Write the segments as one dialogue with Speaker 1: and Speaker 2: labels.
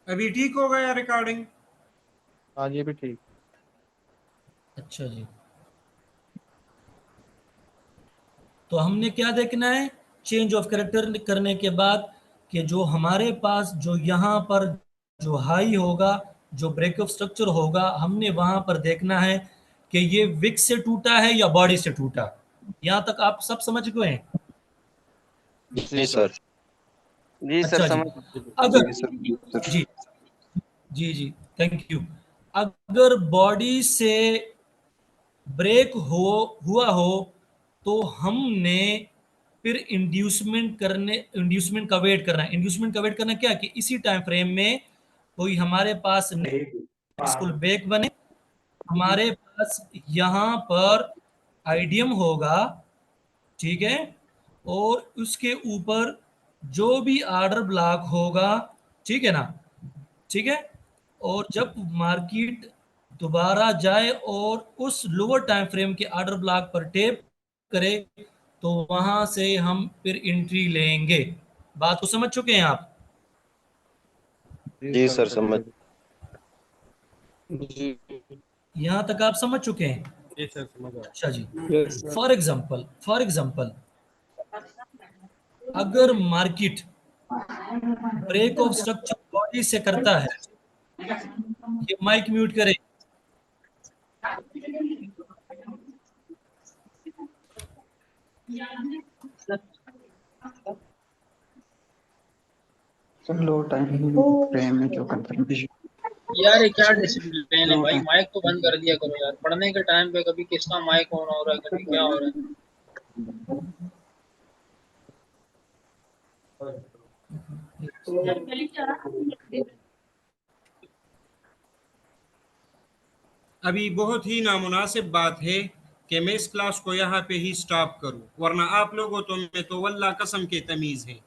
Speaker 1: अभी ठीक हो गया रिकॉर्डिंग?
Speaker 2: हाँ ये भी ठीक।
Speaker 3: अच्छा जी, तो हमने क्या देखना है, चेंज ऑफ कैरेक्टर करने के बाद कि जो हमारे पास जो यहाँ पर जो हाई होगा, जो ब्रेक ऑफ स्ट्रक्चर होगा, हमने वहां पर देखना है कि ये विक से टूटा है या बॉडी से टूटा। यहाँ तक आप सब समझ गए हैं?
Speaker 2: जी सर।
Speaker 4: जी सर
Speaker 3: अच्छा जी,
Speaker 4: समझ।
Speaker 3: अगर
Speaker 4: जी सर।
Speaker 3: जी जी जी थैंक यू, अगर बॉडी से ब्रेक हुआ हो तो हमने फिर इंड्यूसमेंट का वेट करना है। इंड्यूसमेंट का वेट करना क्या कि इसी टाइम फ्रेम में कोई हमारे पास सक्सेसफुल ब्रेक बने, हमारे पास यहाँ पर आईडीएम होगा, ठीक है, और उसके ऊपर जो भी आर्डर ब्लॉक होगा, ठीक है ना, ठीक है, और जब मार्केट दोबारा जाए और उस लोअर टाइम फ्रेम के आर्डर ब्लॉक पर टेप करे तो वहां से हम फिर एंट्री लेंगे। बात को समझ चुके हैं आप?
Speaker 2: जी सर समझ।
Speaker 3: यहां तक आप समझ चुके हैं?
Speaker 2: जी सर समझ।
Speaker 3: अच्छा जी,
Speaker 2: यस सर।
Speaker 3: फॉर एग्जाम्पल अगर market break of structure body से करता है, ये माइक म्यूट करें।
Speaker 5: लो टाइम फ्रेम में क्यों कंफर्मेशन
Speaker 6: यार ये क्या डिसिप्लिन है भाई, माइक तो बंद कर दिया करो यार। पढ़ने के टाइम पे कभी किसका माइक ऑन हो रहा है, कभी क्या हो रहा है।
Speaker 1: अभी बहुत ही नामुनासिब बात है कि मैं इस क्लास को यहाँ पे ही स्टॉप करूँ, वरना आप लोगों तो में तो वल्लाह कसम के तमीज़ है।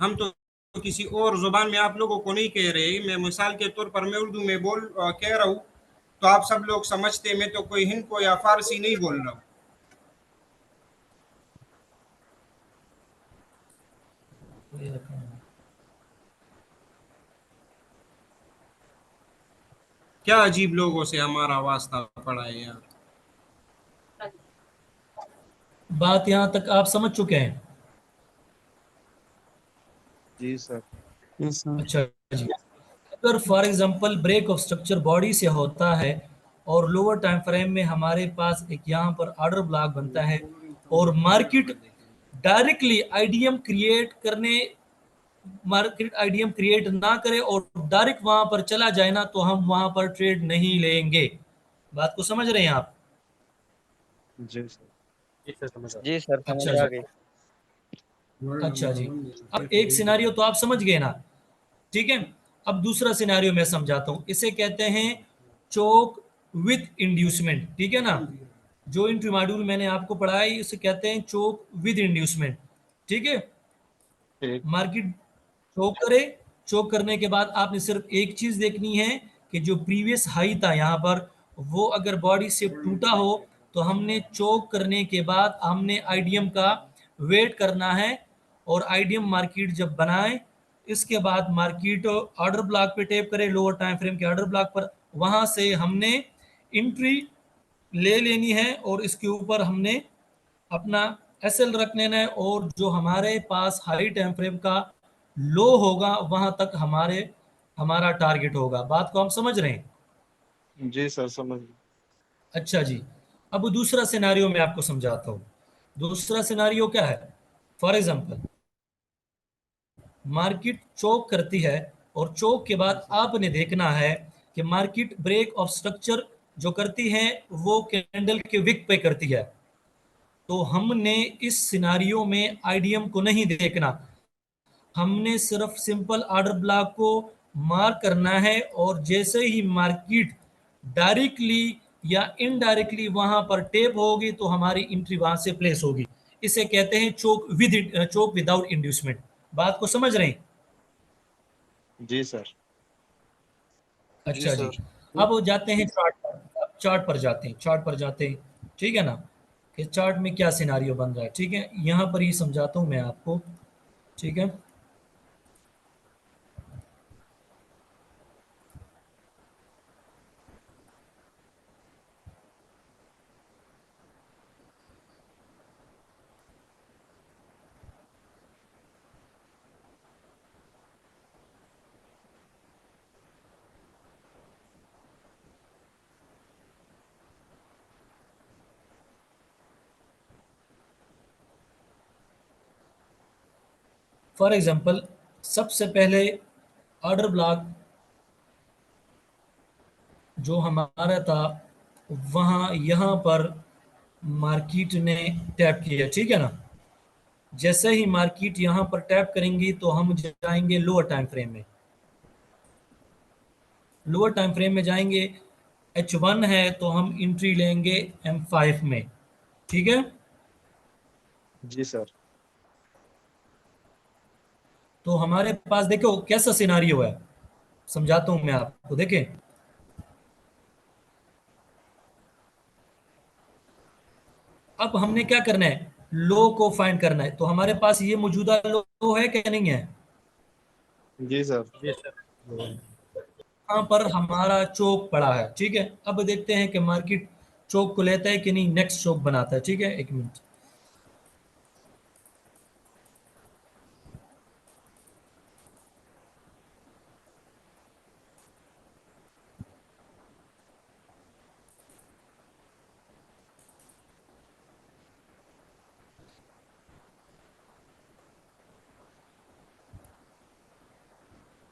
Speaker 1: हम तो किसी और ज़ुबान में आप लोगों को नहीं कह रहे। मैं मिसाल के तौर पर मैं उर्दू में कह रहा हूँ तो आप सब लोग समझते, मैं तो कोई हिंद को या फारसी नहीं बोल रहा हूँ। क्या अजीब लोगों से हमारा वास्ता पड़ा है यार।
Speaker 3: बात यहां तक आप समझ चुके हैं?
Speaker 2: जी सर।
Speaker 3: अच्छा जी, अगर for example break of structure body से होता है और लोअर टाइम फ्रेम में हमारे पास एक यहाँ पर ऑर्डर ब्लॉक बनता है और मार्केट आईडीएम क्रिएट ना करे और डायरेक्ट वहां पर चला जाए ना, तो हम वहां पर ट्रेड नहीं लेंगे। बात को समझ रहे हैं आप?
Speaker 2: जी सर। जी सर समझ।
Speaker 4: जी सर समझ
Speaker 3: अच्छा
Speaker 4: आ
Speaker 3: जी,
Speaker 4: गई।
Speaker 3: अच्छा जी, अब एक सिनारियो तो आप समझ गए ना, ठीक है। अब दूसरा सिनारियो मैं समझाता हूं, इसे कहते हैं चोक विद इंड्यूसमेंट, ठीक है ना। जो इंट्री मॉड्यूल मैंने आपको पढ़ाया इसे कहते हैं चोक विद इंड्यूसमेंट, ठीक है।
Speaker 2: ठीक।
Speaker 3: मार्केट चोक करे, चोक करने के बाद आपने सिर्फ एक चीज देखनी है कि जो प्रीवियस हाई था यहाँ पर, वो अगर बॉडी से टूटा हो तो हमने चोक करने के बाद हमने आईडीएम का वेट करना है, और आईडीएम मार्केट जब बनाए इसके बाद मार्केट ऑर्डर ब्लॉक पे टेप करे, लोअर टाइम फ्रेम के ऑर्डर ब्लॉक पर, वहां से हमने एंट्री ले लेनी है और इसके ऊपर हमने अपना एसएल रख लेना है, और जो हमारे पास हाई टाइम फ्रेम का लो होगा वहां तक हमारा टारगेट होगा। बात को हम समझ रहे हैं?
Speaker 2: जी सर समझ।
Speaker 3: अच्छा जी, अब दूसरा सिनारियो मैं आपको समझाता हूँ। दूसरा सिनारियो क्या है, फॉर एग्जांपल मार्केट चोक करती है और चोक के बाद आपने देखना है कि मार्केट ब्रेक ऑफ स्ट्रक्चर जो करती है वो कैंडल के विक पे करती है, तो हमने इस सिनारियो में आईडीएम को नहीं देखना, हमने सिर्फ सिंपल ऑर्डर ब्लॉक को मार्क करना है, और जैसे ही मार्केट डायरेक्टली या इनडायरेक्टली वहां पर टेप होगी तो हमारी एंट्री वहां से प्लेस होगी। इसे कहते हैं चोक विदाउट इंड्यूसमेंट। बात को समझ रहे हैं?
Speaker 2: जी सर।
Speaker 3: अच्छा जी, अब जाते हैं चार्ट पर। अब चार्ट पर जाते हैं, ठीक है ना, कि चार्ट में क्या सिनारियो बन रहा है, ठीक है। यहाँ पर ही समझाता हूँ मैं आपको, ठीक है। फॉर एग्जांपल सबसे पहले ऑर्डर ब्लॉक जो हमारा था वहाँ यहाँ पर मार्केट ने टैप किया, ठीक है ना। जैसे ही मार्केट यहाँ पर टैप करेंगी तो हम जाएंगे लोअर टाइम फ्रेम में। लोअर टाइम फ्रेम में जाएंगे, H1 है तो हम एंट्री लेंगे M5 में, ठीक है।
Speaker 2: जी सर।
Speaker 3: तो हमारे पास देखो कैसा सिनारियो है, समझाता हूं मैं आपको। देखें, अब हमने क्या करना है, लो को फाइंड करना है। तो हमारे पास ये मौजूदा लो है कि नहीं है?
Speaker 2: जी सर।
Speaker 6: जी सर।
Speaker 3: यहाँ पर हमारा चौक पड़ा है, ठीक है। अब देखते हैं कि मार्केट चौक को लेता है कि नहीं, नेक्स्ट चौक बनाता है, ठीक है। एक मिनट,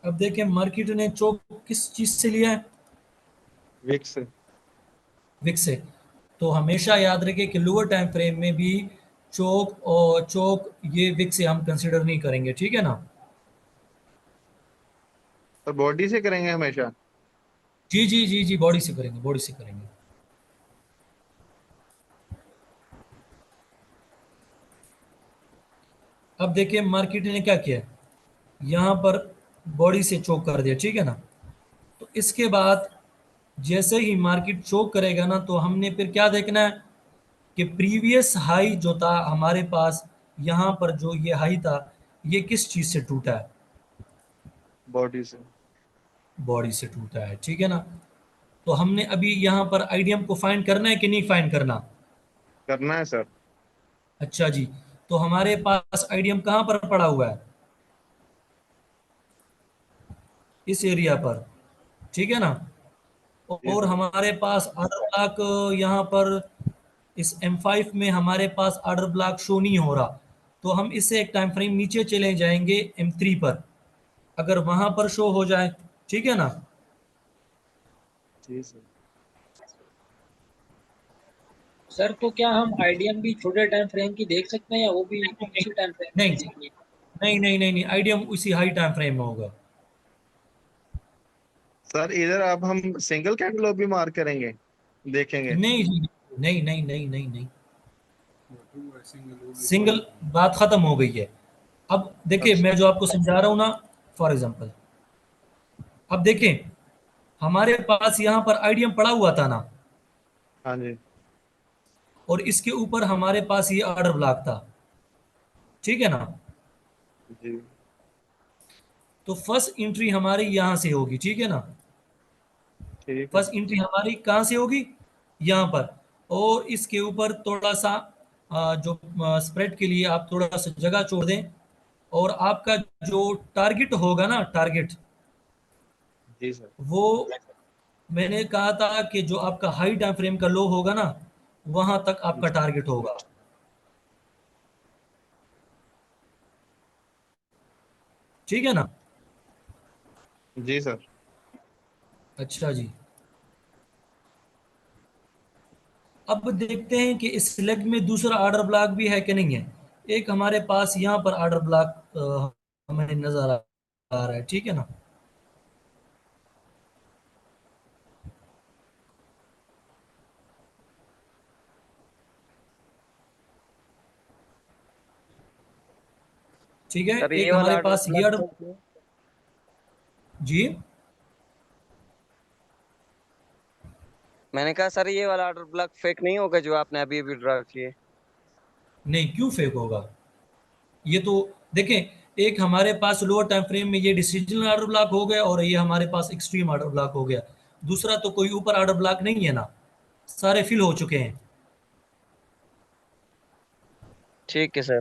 Speaker 3: अब देखें मार्केट ने चौक किस चीज से लिया है,
Speaker 2: विक से।
Speaker 3: विक से। तो हमेशा याद रखें कि लोअर टाइम फ्रेम में भी चौक ये विक से हम कंसिडर नहीं करेंगे, ठीक है ना।
Speaker 2: तो बॉडी से करेंगे हमेशा।
Speaker 3: जी जी जी जी, बॉडी से करेंगे, बॉडी से करेंगे। अब देखिए मार्केट ने क्या किया, यहाँ पर बॉडी से चोक कर दिया, ठीक है ना। तो इसके बाद जैसे ही मार्केट चोक करेगा ना, तो हमने फिर क्या देखना है कि प्रीवियस हाई जो था हमारे पास, यहाँ पर जो ये हाई था, ये किस चीज से टूटा है?
Speaker 2: बॉडी से।
Speaker 3: बॉडी से टूटा है, ठीक है ना। तो हमने अभी यहाँ पर आईडीएम को फाइंड करना है कि नहीं फाइंड करना?
Speaker 2: करना है सर।
Speaker 3: अच्छा जी, तो हमारे पास आईडीएम कहाँ पर पड़ा हुआ है? इस एरिया पर, ठीक है ना।
Speaker 2: जी
Speaker 3: और
Speaker 2: सर।
Speaker 3: हमारे पास ऑर्डर ब्लॉक यहाँ पर इस M5 में हमारे पास ऑर्डर ब्लॉक शो नहीं हो रहा। तो हम इससे एक टाइम फ्रेम नीचे चले जाएंगे M3 पर, अगर वहां पर शो हो जाए, ठीक है ना।
Speaker 2: जी सर।
Speaker 6: सर तो क्या हम आईडीएम भी छोटे टाइम फ्रेम की देख सकते हैं या वो भी उसी टाइम फ्रेम की
Speaker 3: नहीं
Speaker 6: देखेंगे?
Speaker 3: नहीं नहीं नहीं नहीं, आईडीएम उसी हाई टाइम फ्रेम में होगा।
Speaker 2: सर इधर अब हम सिंगल कैंडल भी मार्क करेंगे, देखेंगे।
Speaker 3: नहीं जी, नहीं नहीं नहीं नहीं नहीं, सिंगल बात खत्म हो गई है। अब देखिए
Speaker 2: अच्छा।
Speaker 3: मैं जो आपको समझा रहा हूँ ना, फॉर एग्जांपल अब देखें हमारे पास यहाँ पर आईडीएम पड़ा हुआ था ना,
Speaker 2: हाँ जी।
Speaker 3: और इसके ऊपर हमारे पास ये ऑर्डर ब्लॉक था, ठीक है ना।
Speaker 2: जी।
Speaker 3: तो फर्स्ट एंट्री हमारी यहाँ से होगी, ठीक है ना।
Speaker 2: ठीक है।
Speaker 3: फर्स्ट एंट्री हमारी कहाँ से होगी? यहाँ पर। और इसके ऊपर थोड़ा सा जो स्प्रेड के लिए आप थोड़ा सा जगह छोड़ दें। और आपका जो टारगेट होगा ना, टारगेट,
Speaker 2: जी सर।
Speaker 3: वो मैंने कहा था कि जो आपका हाई टाइम फ्रेम का लो होगा ना, वहां तक आपका टारगेट होगा, ठीक है ना।
Speaker 2: जी सर।
Speaker 3: अच्छा जी, अब देखते हैं कि इस लेग में दूसरा ऑर्डर ब्लॉक भी है कि नहीं है। एक हमारे पास यहाँ पर ऑर्डर ब्लॉक हमें नजर आ रहा है, ठीक है ना। ठीक है,
Speaker 4: सर ये
Speaker 3: एक
Speaker 4: वाला
Speaker 3: हमारे
Speaker 4: ऑर्डर
Speaker 3: पास ये
Speaker 4: ब्लॉक
Speaker 3: ऑर्डर, जी
Speaker 4: मैंने कहा सर ये वाला ऑर्डर ब्लॉक फेक नहीं होगा जो आपने अभी अभी ड्रा किए?
Speaker 3: नहीं, क्यों फेक होगा? ये तो देखें, एक हमारे पास लोअर टाइम फ्रेम में ये डिसीजनल ऑर्डर ब्लॉक हो गया, और ये हमारे पास एक्सट्रीम ऑर्डर ब्लॉक हो गया। दूसरा तो कोई ऊपर ऑर्डर ब्लॉक नहीं है ना, सारे फिल हो चुके हैं।
Speaker 4: ठीक है सर।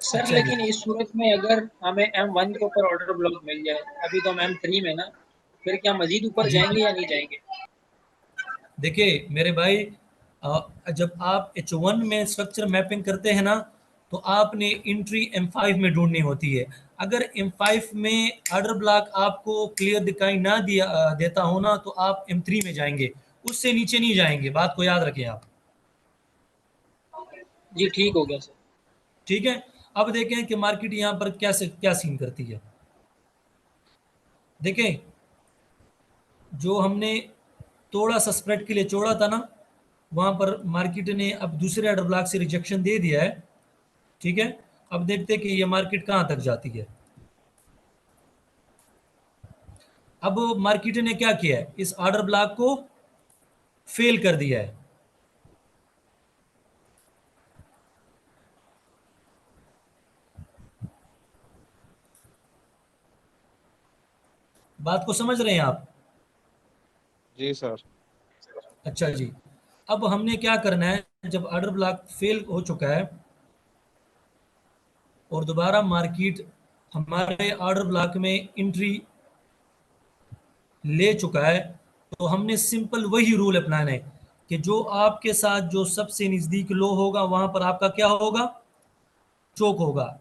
Speaker 6: सर
Speaker 3: अच्छा जी,
Speaker 6: लेकिन इस सूरत में अगर हमें M1 के ऊपर ऑर्डर ब्लॉक मिल जाए, अभी तो हम M3 में ना, फिर क्या मजीद ऊपर
Speaker 3: जी
Speaker 6: जाएंगे या नहीं जाएंगे?
Speaker 3: देखिए मेरे भाई, जब आप H1 में स्ट्रक्चर मैपिंग करते हैं ना, तो आपने एंट्री M5 में ढूंढनी होती है। अगर M5 में ऑर्डर ब्लॉक आपको क्लियर दिखाई ना देता हो ना, तो आप M3 में जाएंगे, उससे नीचे नहीं जाएंगे। बात को याद रखें आप।
Speaker 6: जी ठीक हो गया सर।
Speaker 3: ठीक है, अब देखें कि मार्केट यहाँ पर क्या सीन करती है। देखें, जो हमने थोड़ा सा स्प्रेड के लिए छोड़ा था ना, वहां पर मार्केट ने अब दूसरे ऑर्डर ब्लॉक से रिजेक्शन दे दिया है। ठीक है, अब देखते हैं कि ये मार्केट कहां तक जाती है। अब मार्केट ने क्या किया है, इस ऑर्डर ब्लॉक को फेल कर दिया है। बात को समझ रहे हैं आप?
Speaker 2: जी सर।
Speaker 3: अच्छा जी, अब हमने क्या करना है, जब ऑर्डर ब्लॉक फेल हो चुका है और दोबारा मार्केट हमारे ऑर्डर ब्लॉक में एंट्री ले चुका है, तो हमने सिंपल वही रूल अपनाना है कि जो आपके साथ जो सबसे नजदीक लो होगा वहां पर आपका क्या होगा, चोक होगा।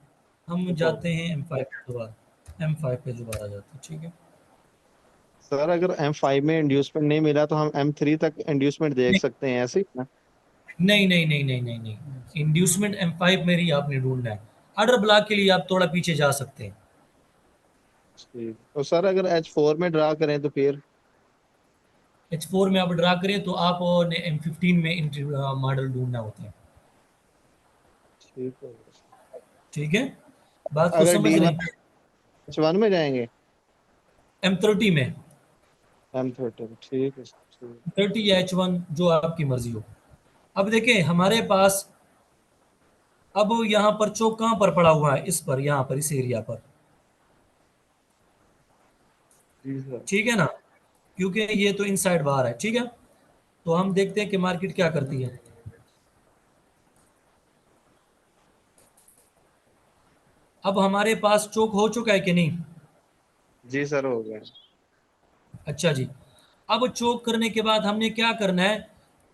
Speaker 3: हम जाते हैं M5 पे दोबारा, M5 पे दोबारा जाते हैं। ठीक है,
Speaker 2: सर अगर M5 में इंड्यूसमेंट नहीं मिला तो हम M3 तक इंड्यूसमेंट देख सकते हैं, ऐसे ही ना?
Speaker 3: नहीं नहीं नहीं नहीं नहीं नहीं, इंड्यूसमेंट M5 में ही आपने ढूंढना है। ऑर्डर ब्लॉक के लिए आप थोड़ा पीछे जा सकते हैं।
Speaker 2: ठीक। और सर अगर H4 में ड्रा करें तो फिर?
Speaker 3: H4 में आप ड्रा करें तो आप M15 में मॉडल ढूंढना होता है।
Speaker 2: ठीक है।
Speaker 3: ठीक है, बात को
Speaker 2: अगर
Speaker 3: समझ रहे
Speaker 2: D1
Speaker 3: हैं?
Speaker 2: H1 में जाएंगे?
Speaker 3: M30 में,
Speaker 2: M13, ठीक है ठीक।
Speaker 3: 30 या H1, जो आपकी मर्जी हो। अब देखें हमारे पास, अब यहाँ पर चौक कहाँ पर पड़ा हुआ है, इस पर, यहाँ पर इस एरिया पर।
Speaker 2: जी सर।
Speaker 3: ठीक है ना, क्योंकि ये तो इनसाइड बाहर है। ठीक है, तो हम देखते हैं कि मार्केट क्या करती है। अब हमारे पास चौक हो चुका है कि नहीं?
Speaker 2: जी सर हो गया।
Speaker 3: अच्छा जी, अब चोक करने के बाद हमने क्या करना है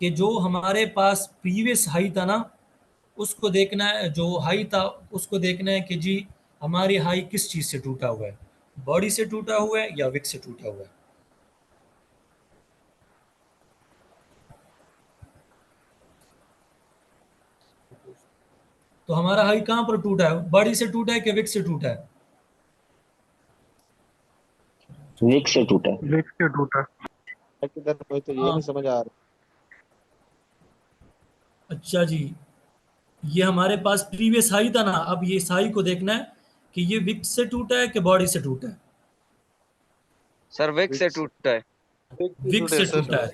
Speaker 3: कि जो हमारे पास प्रीवियस हाई था ना, उसको देखना है। जो हाई था उसको देखना है कि जी हमारी हाई किस चीज से टूटा हुआ है, बॉडी से टूटा हुआ है या विक से टूटा हुआ है। तो हमारा हाई कहां पर टूटा है, बॉडी से टूटा है कि विक से टूटा है?
Speaker 5: विक से टूटा।
Speaker 2: लिख के टूटा। किधर, मुझे तो ये
Speaker 3: हाँ,
Speaker 2: नहीं समझ आ रहा।
Speaker 3: अच्छा जी, ये हमारे पास प्रीवियस हाई था ना, अब ये इस हाई को देखना है कि ये विक से टूटा है कि बॉडी से टूटा है।
Speaker 4: सर विक से टूटा है।
Speaker 3: विक से टूटा है,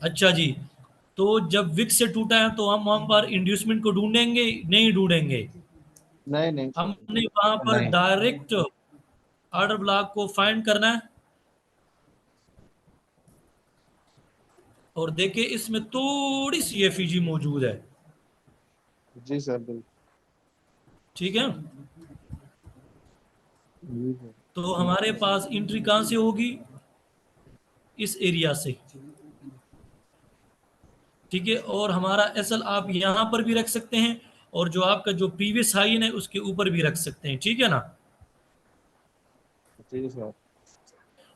Speaker 3: अच्छा जी। तो जब विक से टूटा है तो हम वहां पर इंड्यूसमेंट को ढूंढेंगे, नहीं ढूंढेंगे?
Speaker 2: नहीं नहीं सर।
Speaker 3: हमने वहां पर
Speaker 2: नहीं।
Speaker 3: डायरेक्ट ऑर्डर ब्लॉक को फाइंड करना है और देखिए इसमें थोड़ी सी एफईजी मौजूद है।
Speaker 2: जी सर बिल्कुल।
Speaker 3: ठीक है,
Speaker 2: जी सर।
Speaker 3: तो हमारे पास एंट्री कहां से होगी, इस एरिया से। ठीक है, और हमारा एसएल आप यहां पर भी रख सकते हैं और जो आपका जो प्रीवियस हाई है उसके ऊपर भी रख सकते हैं। ठीक है ना,
Speaker 2: जी सर।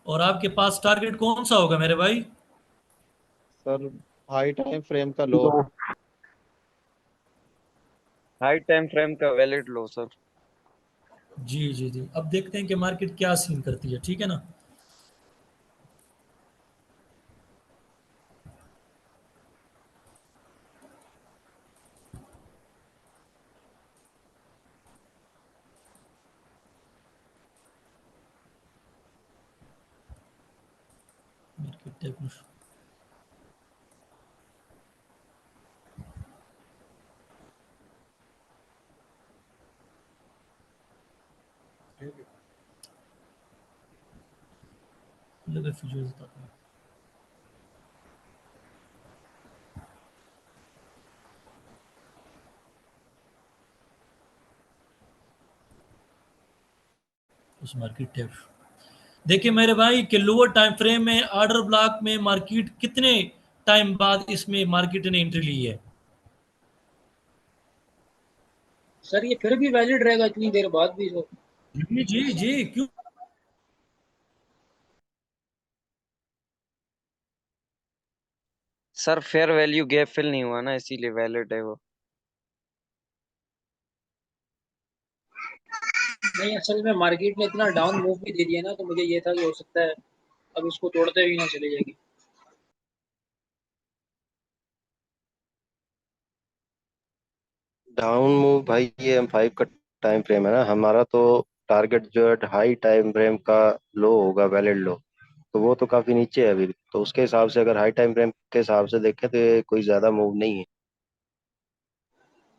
Speaker 3: और आपके पास टारगेट कौन सा होगा मेरे भाई?
Speaker 2: सर हाई टाइम फ्रेम का लो।
Speaker 4: हाई टाइम फ्रेम का वैलिड लो सर।
Speaker 3: जी जी जी, अब देखते हैं कि मार्केट क्या सीन करती है। ठीक है ना, मार्केट टेक्निक लगा फ्यूचर्स बताता हूं। उस मार्केट टैप देखिए मेरे भाई कि लोअर टाइम फ्रेम में ऑर्डर ब्लॉक में मार्केट कितने टाइम बाद इसमें मार्केट ने एंट्री ली है।
Speaker 6: सर ये फिर भी वैलिड रहेगा इतनी देर बाद भी सर?
Speaker 3: जी जी जी, क्यों?
Speaker 4: Sir fair value gap fill नहीं हुआ ना, इसीलिए वैलिड है वो।
Speaker 6: नहीं, असल में मार्केट ने इतना डाउन मूव भी दे दिया ना, तो मुझे ये था कि हो सकता है अब इसको तोड़ते हुए ना चली जाएगी।
Speaker 7: डाउन मूव भाई, ये M5 का टाइम फ्रेम है ना हमारा, तो टारगेट जो है हाई टाइम फ्रेम का लो होगा, वैलिड लो। तो वो तो काफी नीचे है अभी, तो उसके हिसाब से अगर हाई टाइम फ्रेम के हिसाब से देखें तो ये कोई ज्यादा मूव नहीं है।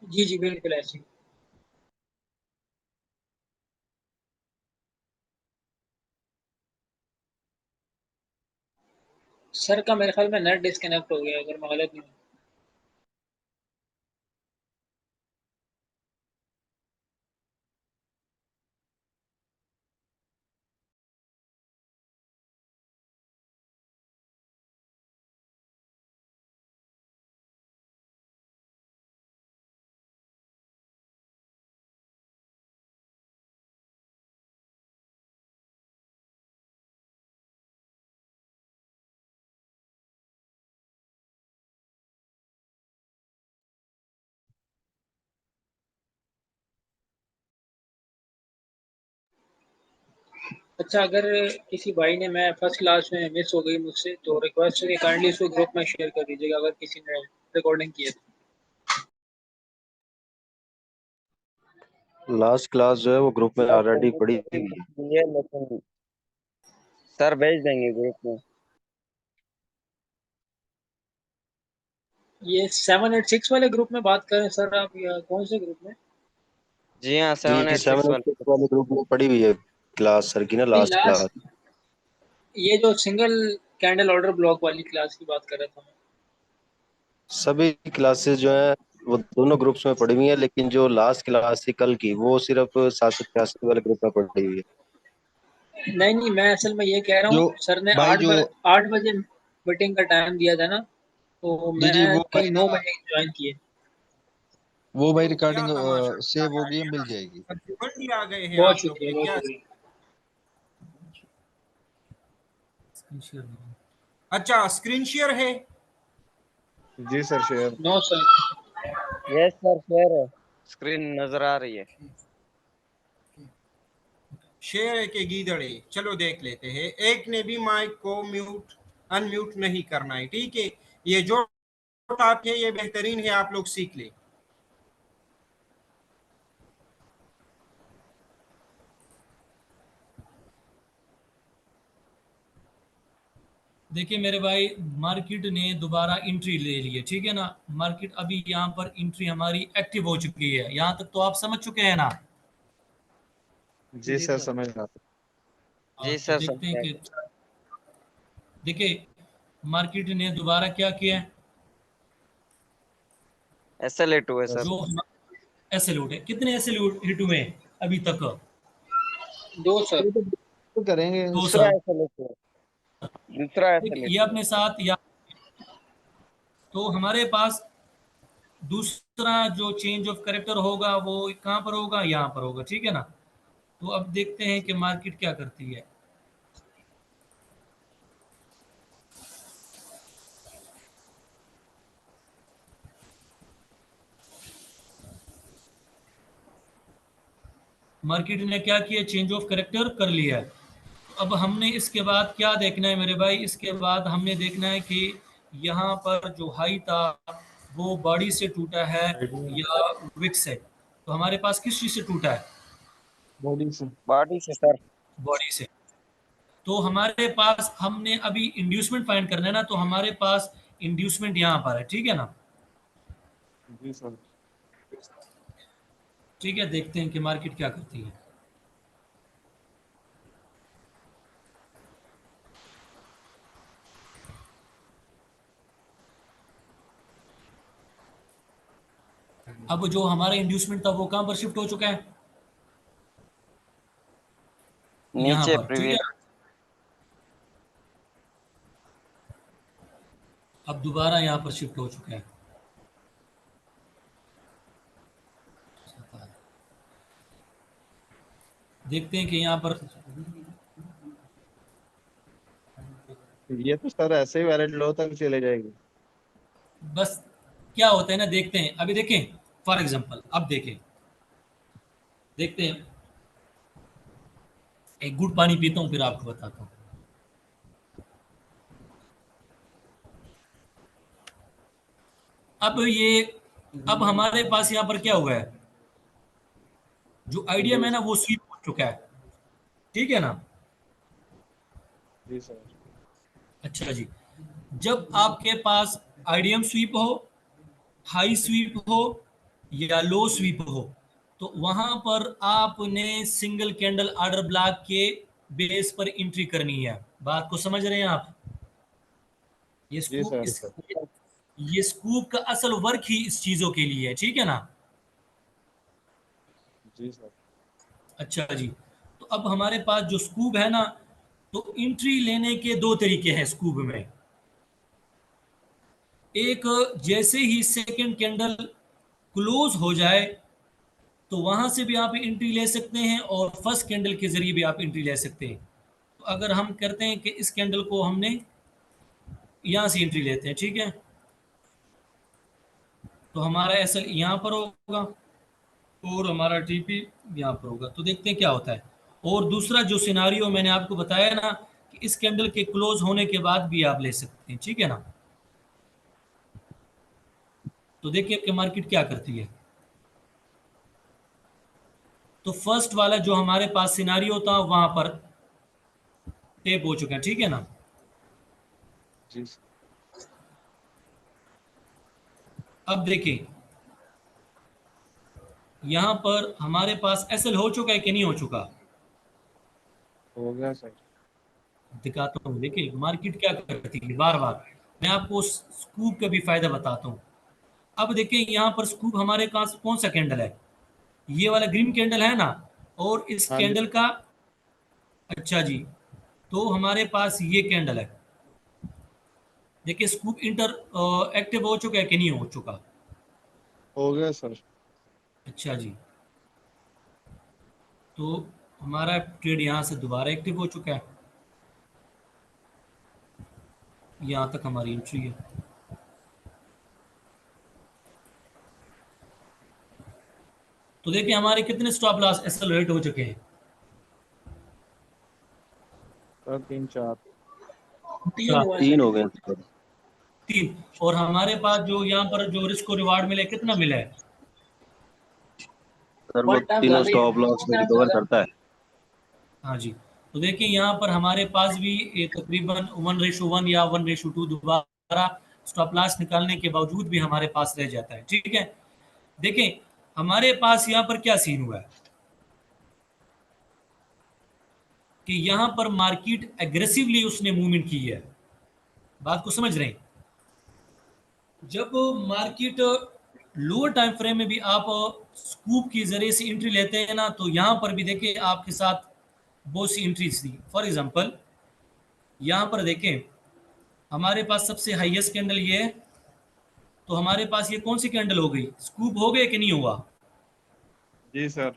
Speaker 6: जी जी बिल्कुल ऐसे ही। सर का मेरे ख्याल में नेट डिस्कनेक्ट हो गया, अगर मैं गलत नहीं हूँ। अच्छा, अगर किसी भाई ने, मैं फर्स्ट क्लास में मिस हो गई मुझसे, तो रिक्वेस्ट है कि काइंडली इसको ग्रुप में शेयर कर दीजिएगा अगर किसी ने रिकॉर्डिंग की है तो।
Speaker 7: लास्ट क्लास जो है वो ग्रुप में ऑलरेडी पड़ी हुई है।
Speaker 4: ये लेकिन सर भेज देंगे ग्रुप में।
Speaker 6: ये 786 वाले ग्रुप में बात करें सर आप, या कौन से ग्रुप में?
Speaker 4: जी हाँ,
Speaker 7: जी
Speaker 4: 786 वाले।
Speaker 7: 7 वाले ग्रुप में पड़ी हुई है क्लास सर की ना,
Speaker 6: नहीं,
Speaker 7: लास्ट क्लास।
Speaker 6: लास्ट ये जो सिंगल कैंडल ऑर्डर ब्लॉक वाली क्लास की बात कर रहा था मैं।
Speaker 7: सभी क्लासेस जो है वो दोनों ग्रुप्स में पड़ी हुई है, लेकिन जो लास्ट क्लास थी कल की वो सिर्फ 786 वाले ग्रुप में पड़ी हुई है।
Speaker 6: नहीं नहीं, मैं असल में ये कह रहा
Speaker 8: जो
Speaker 6: हूँ, सर ने
Speaker 8: भाई जो
Speaker 6: 8 बजे मीटिंग का टाइम दिया था ना, तो
Speaker 8: जी जी,
Speaker 6: मैं
Speaker 8: वो
Speaker 6: कल
Speaker 8: भाई
Speaker 6: 9
Speaker 8: ना,
Speaker 6: बजे ज्वाइन किए।
Speaker 8: वो भाई
Speaker 1: क्या
Speaker 8: रिकॉर्डिंग
Speaker 1: तमाशा
Speaker 8: सेव
Speaker 1: चल रहा
Speaker 8: होगी,
Speaker 1: है
Speaker 8: मिल
Speaker 1: यहाँ?
Speaker 8: जाएगी।
Speaker 1: प्रतिबंधी आ गए हैं
Speaker 6: बहुत
Speaker 1: आप लोग
Speaker 6: शुक्रिया,
Speaker 1: पे
Speaker 6: बहुत
Speaker 1: क्या?
Speaker 6: शुक्रिया।
Speaker 3: स्क्रीन शेयर करो।
Speaker 1: अच्छा, स्क्रीन शेयर है।
Speaker 2: जी sir, share.
Speaker 6: No sir.
Speaker 4: Yes sir, share है, स्क्रीन नजर आ रही है।
Speaker 1: शेर है कि गीदड़े, चलो देख लेते हैं। एक ने भी माइक को म्यूट अनम्यूट नहीं करना है, ठीक है? ये जो टॉपिक है ये बेहतरीन है, आप लोग सीख ले।
Speaker 3: देखिए मेरे भाई, मार्केट ने दोबारा एंट्री ले ली है, ठीक है ना। मार्केट अभी यहाँ पर एंट्री हमारी एक्टिव हो चुकी है, यहाँ तक तो आप समझ चुके हैं ना।
Speaker 2: जी सर, समझ रहा हूँ।
Speaker 4: जी
Speaker 3: तो
Speaker 4: सर,
Speaker 3: देखते हैं
Speaker 4: समझ
Speaker 3: कि, देखिए मार्केट ने दोबारा क्या किया है।
Speaker 4: SL8 है सर।
Speaker 3: जो एसएलयूट है, कितने एसएलयूट हिट हुए हैं अभी तक?
Speaker 6: 2 सर।
Speaker 2: ये तो बिल्कुल करेंगे।
Speaker 3: दो
Speaker 4: दूसरा
Speaker 3: सर।
Speaker 4: SL8 है, दूसरा
Speaker 3: ठीक, ये
Speaker 4: SL8 है।
Speaker 3: अपने साथ या, तो हमारे पास दूसरा जो चेंज ऑफ करेक्टर होगा वो कहाँ पर होगा, यहाँ पर होगा, ठीक है ना। तो अब देखते हैं कि मार्केट क्या करती है। मार्केट ने क्या किया, चेंज ऑफ करेक्टर कर लिया है। अब हमने इसके बाद क्या देखना है मेरे भाई, इसके बाद हमने देखना है कि यहाँ पर जो हाई था वो बॉडी से टूटा है या विक से। तो हमारे पास किस चीज से टूटा है?
Speaker 2: बॉडी से।
Speaker 4: बॉडी से सर।
Speaker 3: बॉडी से। तो हमारे पास, हमने अभी इंड्यूसमेंट फाइंड करना है ना, तो हमारे पास इंड्यूसमेंट यहाँ पर है, ठीक है ना।
Speaker 2: जी सर।
Speaker 3: ठीक है, देखते हैं कि मार्केट क्या करती है। अब जो हमारा इंड्यूसमेंट था वो कहाँ पर शिफ्ट हो चुका है? यहाँ
Speaker 4: नीचे
Speaker 3: पर, ठीक है।
Speaker 4: प्रीवियस।
Speaker 3: अब दोबारा यहाँ पर शिफ्ट हो चुका है। देखते हैं कि यहाँ पर
Speaker 2: ये तो सर ऐसे ही वैलिड लो तक चले जाएगी।
Speaker 3: बस क्या होता है ना, देखते हैं। अभी देखें फॉर एग्जांपल, अब देखें, देखते हैं, एक गुड पानी पीता हूं फिर आपको बताता हूं। अब हमारे पास यहाँ पर क्या हुआ है, जो आइडिया में ना वो स्वीप हो चुका है, ठीक है ना।
Speaker 2: जी सर।
Speaker 3: अच्छा जी, जब आपके पास आईडीएम स्वीप हो, हाई स्वीप हो या लो स्वीप हो, तो वहां पर आपने सिंगल कैंडल ऑर्डर ब्लॉक के बेस पर एंट्री करनी है। बात को समझ रहे हैं आप? ये
Speaker 2: जी
Speaker 3: स्कूप
Speaker 2: सर।
Speaker 3: इस ये स्कूप का असल वर्क ही इस चीजों के लिए है, ठीक है ना।
Speaker 2: जी सर।
Speaker 3: अच्छा जी, तो अब हमारे पास जो स्कूप है ना, तो एंट्री लेने के दो तरीके हैं स्कूप में। एक, जैसे ही सेकंड कैंडल क्लोज हो जाए तो वहां से भी आप एंट्री ले सकते हैं, और फर्स्ट कैंडल के जरिए भी आप एंट्री ले सकते हैं। तो अगर हम करते हैं कि इस कैंडल को हमने यहां से एंट्री लेते हैं, ठीक है, तो हमारा एसएल यहां पर होगा और हमारा टीपी यहाँ पर होगा। तो देखते हैं क्या होता है। और दूसरा जो सिनारियो मैंने आपको बताया ना, कि इस कैंडल के क्लोज होने के बाद भी आप ले सकते हैं, ठीक है ना। तो देखिए कि मार्केट क्या करती है। तो फर्स्ट वाला जो हमारे पास सिनारियो था वहां पर टेप हो चुका है, ठीक है ना।
Speaker 2: जी
Speaker 3: अब देखिए यहां पर हमारे पास एसएल हो चुका है कि नहीं हो चुका,
Speaker 2: हो गया सर।
Speaker 3: दिखाता हूँ। देखिए मार्केट क्या करती है, बार बार मैं आपको स्कूप का भी फायदा बताता हूँ। अब देखिए यहाँ पर स्कूप हमारे पास कौन सा कैंडल है, ये वाला ग्रीन कैंडल है ना, और इस
Speaker 2: हाँ जी।
Speaker 3: कैंडल का, अच्छा जी, तो हमारे पास ये कैंडल है। देखिए स्कूप इंटर एक्टिव हो चुका है कि नहीं हो चुका।
Speaker 2: हो गया सर।
Speaker 3: अच्छा जी, तो हमारा ट्रेड यहाँ से दोबारा एक्टिव हो चुका है, यहाँ तक हमारी एंट्री है। तो देखिए हमारे कितने स्टॉप लॉस एक्सेलरेट हो चुके हैं,
Speaker 2: सर 3 4।
Speaker 6: तीन हुआ
Speaker 7: तीन
Speaker 6: सर।
Speaker 7: हो गए सर।
Speaker 3: 3। और हमारे पास जो यहाँ पर जो रिस्क को रिवार्ड मिले, कितना मिला है?
Speaker 7: सर वो
Speaker 6: वन टाइम
Speaker 7: तीनों
Speaker 6: ज्यादा ही
Speaker 7: स्टॉप लॉस में
Speaker 6: टाइम
Speaker 7: रिकवर
Speaker 6: ज्यादा।
Speaker 7: करता है।
Speaker 3: हाँ जी, तो देखिए यहाँ पर हमारे पास भी ये तकरीबन 1:1 या 1:2 दोबारा स्टॉप लॉस निकालने के बावजूद भी हमारे पास रह जाता है, ठीक है। देखिए हमारे पास यहाँ पर क्या सीन हुआ है कि यहाँ पर मार्केट एग्रेसिवली उसने मूवमेंट की है। बात को समझ रहे हैं? जब मार्केट लोअर टाइम फ्रेम में भी आप स्कूप के जरिए से एंट्री लेते हैं ना, तो यहाँ पर भी देखिए आपके साथ बहुत सी एंट्रीज थी। फॉर एग्जांपल यहाँ पर देखें हमारे पास सबसे हाईएस्ट कैंडल ये है, तो हमारे पास ये कौन सी कैंडल हो गई, स्कूप हो गया कि नहीं हुआ।
Speaker 2: जी सर।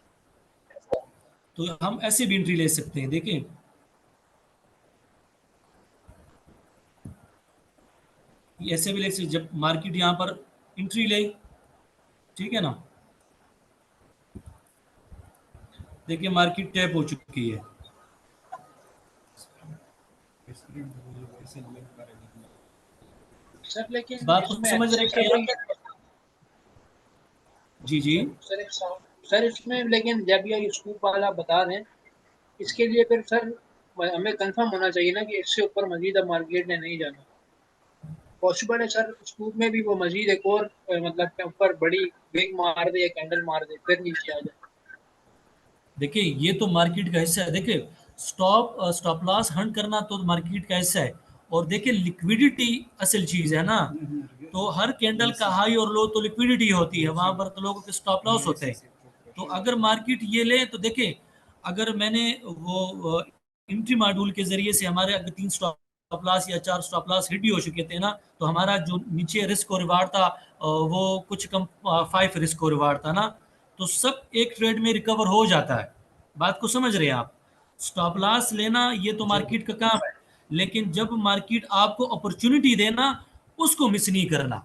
Speaker 3: तो हम ऐसे भी एंट्री ले सकते हैं। देखें ये ऐसे भी ले सकते, जब मार्केट यहाँ पर एंट्री ले, ठीक है ना। देखिए मार्केट टैप हो चुकी है,
Speaker 6: सर लेकिन
Speaker 3: बात को
Speaker 6: इसमें
Speaker 3: समझ रहे हैं? जी जी,
Speaker 6: सर सर इसमें लेकिन जब ये स्कूप वाला बता रहे हैं, इसके लिए फिर सर हमें कंफर्म होना चाहिए ना कि इससे ऊपर मजीद अब मार्केट ने नहीं जाना। पॉसिबल है सर स्कूप में भी वो मजीद एक और मतलब के ऊपर बड़ी बिग मार दे या कैंडल मार दे फिर नीचे आ जाए।
Speaker 3: देखिए ये तो मार्केट का हिस्सा है। देखिए स्टॉप लॉस हंट करना तो मार्केट का हिस्सा है। और देखिए लिक्विडिटी असल चीज है ना, तो हर कैंडल का हाई और लो तो लिक्विडिटी होती है, वहां पर तो लोगों के स्टॉप लॉस होते हैं। तो अगर मार्केट ये ले, तो देखिए अगर मैंने वो एंट्री मॉड्यूल के जरिए से हमारे अगर 3 स्टॉप लॉस या 4 स्टॉप लॉस हिट भी हो चुके थे ना, तो हमारा जो नीचे रिस्क और रिवार्ड था वो कुछ कम 5 रिस्क और रिवार्ड था ना, तो सब एक ट्रेड में रिकवर हो जाता है। बात को समझ रहे हैं आप? स्टॉप लॉस लेना ये तो मार्केट का काम है, लेकिन जब मार्केट आपको अपॉर्चुनिटी देना, उसको मिस नहीं करना।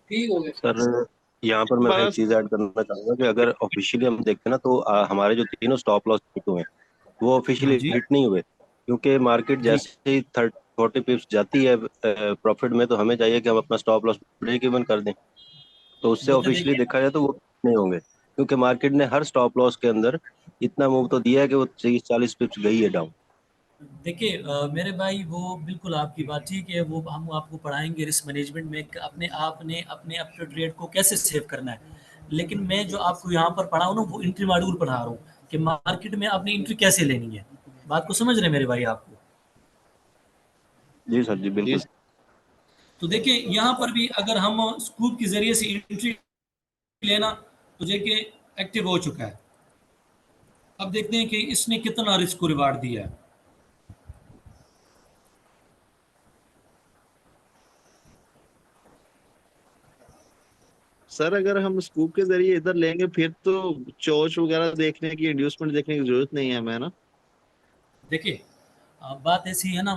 Speaker 6: ठीक हो गया।
Speaker 7: सर यहाँ पर मैं एक
Speaker 2: बस
Speaker 7: चीज ऐड करना चाहूंगा कि अगर ऑफिशियली हम देखते हैं ना तो हमारे जो तीनों स्टॉप लॉस हिट हुए हैं, वो
Speaker 3: हाँ
Speaker 7: ऑफिशियली
Speaker 3: जी,
Speaker 7: हिट नहीं हुए, क्योंकि मार्केट
Speaker 3: जी।
Speaker 7: जैसे ही 30-40 पिप्स जाती है प्रॉफिट में, तो हमें चाहिए कि हम अपना स्टॉप लॉस ब्रेक इवन कर दें। तो उससे
Speaker 3: बेटा
Speaker 7: ऑफिशियली
Speaker 3: देखिए,
Speaker 7: देखा जाए तो वो नहीं होंगे, क्योंकि मार्केट ने हर स्टॉप लॉस के अंदर इतना मूव तो दिया है कि वो 30-40 पिप्स गई है डाउन।
Speaker 3: देखिए मेरे भाई, वो बिल्कुल आपकी बात ठीक है, वो हम आपको पढ़ाएंगे रिस्क मैनेजमेंट में कि अपने आप ने अपने अपने ट्रेड को कैसे सेव करना है। लेकिन मैं जो आपको यहाँ पर पढ़ा हूँ ना, वो एंट्री मॉड्यूल पढ़ा रहा हूँ कि मार्केट में अपनी एंट्री कैसे लेनी है। बात को समझ रहे हैं मेरे भाई आपको?
Speaker 7: जी सर, जी
Speaker 2: जी
Speaker 7: बिल्कुल।
Speaker 3: तो देखिए यहाँ पर भी अगर हम स्कूप के जरिए से एंट्री लेना, तो देखिए एक्टिव हो चुका है। अब देखते हैं कि इसने कितना रिस्क को रिवार्ड दिया है।
Speaker 2: सर, अगर हम स्कूप के जरिए इधर लेंगे फिर तो चोच वगैरह देखने की, इंड्यूसमेंट देखने की जरूरत नहीं है हमें, है ना?
Speaker 3: देखिए बात ऐसी है ना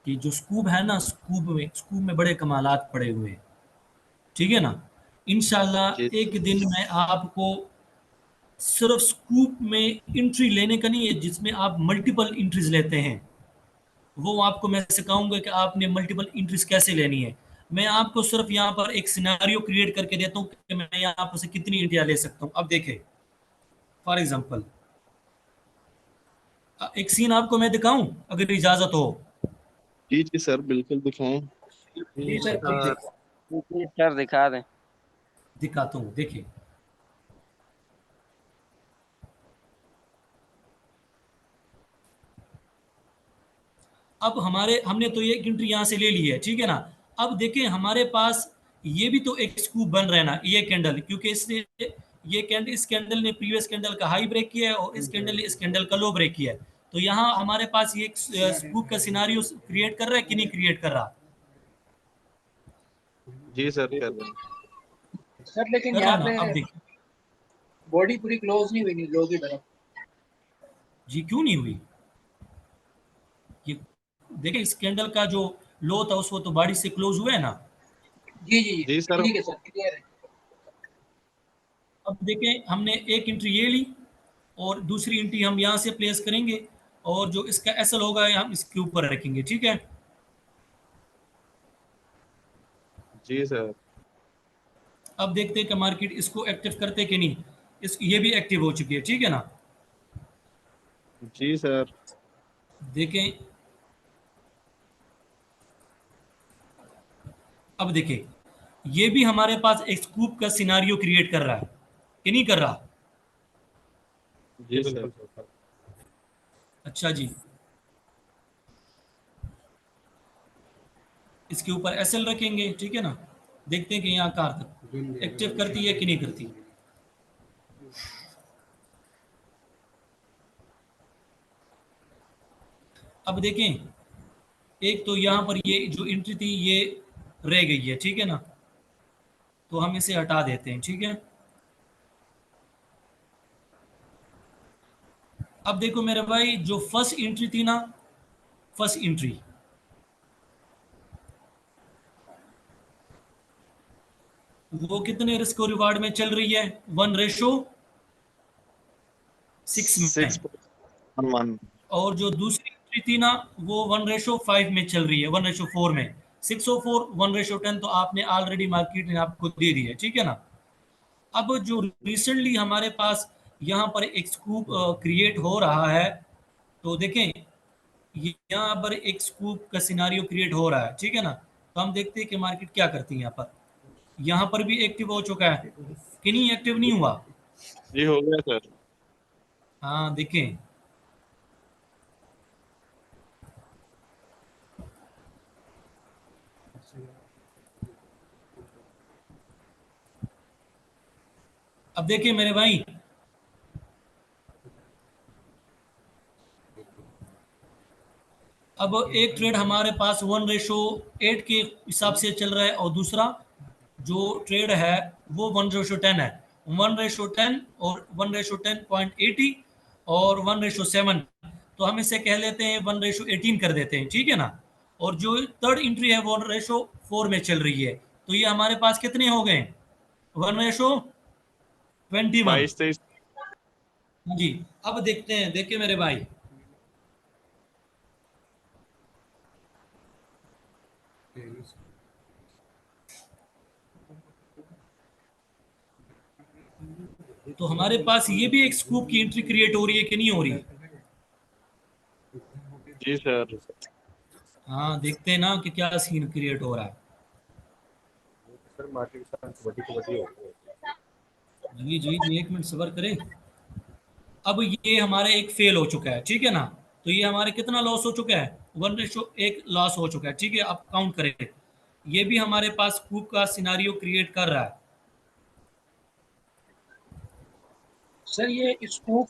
Speaker 3: कि जो स्कूप है ना, स्कूप में बड़े कमालात पड़े हुए हैं, ठीक है ना?
Speaker 2: जी
Speaker 3: इंशाल्लाह एक दिन मैं आपको सिर्फ स्कूप में एंट्री लेने का नहीं है, जिसमें आप मल्टीपल एंट्रीज लेते हैं, वो आपको मैं सिखाऊंगा कि आपने मल्टीपल एंट्रीज कैसे लेनी है। मैं आपको सिर्फ यहाँ पर एक सिनेरियो क्रिएट करके देता हूँ कि मैं यहाँ पर से कितनी एंट्रियाँ ले सकता हूँ। अब देखें, फॉर एग्जाम्पल एक सीन आपको मैं दिखाऊं, अगर इजाजत हो।
Speaker 2: जी जी सर, बिल्कुल दिखाएं।
Speaker 6: जी सर,
Speaker 3: अब
Speaker 6: प्लीज।
Speaker 3: देख,
Speaker 4: सर दिखा दें।
Speaker 3: दिखाता हूँ, देखिए। अब हमने तो ये एंट्री यहाँ से ले ली है, ठीक है ना? अब देखें हमारे पास ये भी तो एक स्कूप बन रहा है ना, ये कैंडल, क्योंकि इसने इस कैंडल ने प्रीवियस कैंडल का हाई ब्रेक किया है और इस कैंडल ने इस कैंडल का लो ब्रेक किया है। तो यहाँ हमारे पास ये स्कूप का सिनारियो क्रिएट कर रहा है कि नहीं क्रिएट कर रहा?
Speaker 2: जी सर, कर रहे हैं।
Speaker 6: सर लेकिन
Speaker 3: कर रहा
Speaker 6: यहाँ
Speaker 3: है ना?
Speaker 6: पे
Speaker 3: अब देखिए,
Speaker 6: बॉडी पूरी क्लोज नहीं हुई, नहीं लो की तरफ।
Speaker 3: जी क्यों नहीं हुई? ये देखिए, इस कैंडल का जो लो था उसको तो बॉडी से क्लोज हुआ है ना।
Speaker 6: जी जी जी,
Speaker 2: जी सर।
Speaker 6: ठीक है सर, क्लियर है।
Speaker 3: अब देखें, हमने एक एंट्री ये ली और दूसरी एंट्री हम यहाँ से प्लेस करेंगे, और जो इसका एसएल होगा हम इसके ऊपर रखेंगे, ठीक है?
Speaker 2: जी सर।
Speaker 3: अब देखते हैं कि मार्केट इसको एक्टिव करते कि नहीं। ये भी एक्टिव हो चुकी है, ठीक है ना?
Speaker 2: जी सर।
Speaker 3: देखें, अब देखें, ये भी हमारे पास एक स्कूप का सिनारियो क्रिएट कर रहा है कि नहीं कर रहा?
Speaker 2: जी सर।
Speaker 3: अच्छा जी, इसके ऊपर एसएल रखेंगे, ठीक है ना? देखते हैं कि यहाँ कार तक एक्टिव करती है कि नहीं करती। अब देखें, एक तो यहाँ पर ये जो एंट्री थी ये रह गई है, ठीक है ना? तो हम इसे हटा देते हैं, ठीक है? अब देखो मेरे भाई, जो फर्स्ट एंट्री थी ना, फर्स्ट एंट्री वो कितने रिस्क और रिवार्ड में चल रही है? 1:6 में।
Speaker 2: 6.1।
Speaker 3: और जो दूसरी एंट्री थी ना, वो 1:5 में चल रही है, 1:4 में। 604 1:10 तो आपने ऑलरेडी मार्केट ने आपको दे दी है, ठीक है ना? अब जो रिसेंटली हमारे पास यहाँ पर एक स्कूप क्रिएट हो रहा है, तो देखें यहाँ पर एक स्कूप का सिनारियो क्रिएट हो रहा है, ठीक है ना? तो हम देखते हैं कि मार्केट क्या करती है। यहाँ पर भी एक्टिव हो चुका है कि नहीं? एक्टिव नहीं हुआ?
Speaker 2: जी हो गया सर।
Speaker 3: हाँ देखें, अब देखिए मेरे भाई, अब एक ट्रेड हमारे पास 1:8 के हिसाब से चल रहा है, और दूसरा जो ट्रेड है वो 1:10 है। 1:10 और 1:10.80 और 1:7, तो हम इसे कह लेते हैं 1:18 कर देते हैं, ठीक है ना। और जो थर्ड एंट्री है वो 1:4 में चल रही है, तो ये हमारे पास कितने हो गए? 1:21।
Speaker 9: 22-23।
Speaker 3: जी, अब देखते हैं, देखिए मेरे भाई, तो हमारे पास ये भी एक स्कूप की एंट्री क्रिएट हो रही है कि नहीं हो रही?
Speaker 9: जी सर।
Speaker 3: हाँ, देखते हैं ना कि क्या सीन क्रिएट हो रहा है। जी जी जी, एक मिनट सब्र करें। अब ये हमारे एक फेल हो चुका है, ठीक है ना। तो ये हमारे कितना लॉस हो चुका है? 1:1 लॉस हो चुका है, ठीक है। अब काउंट करें, ये भी हमारे पास स्कूप का सिनारियो क्रिएट कर रहा है।
Speaker 6: सर ये स्कूप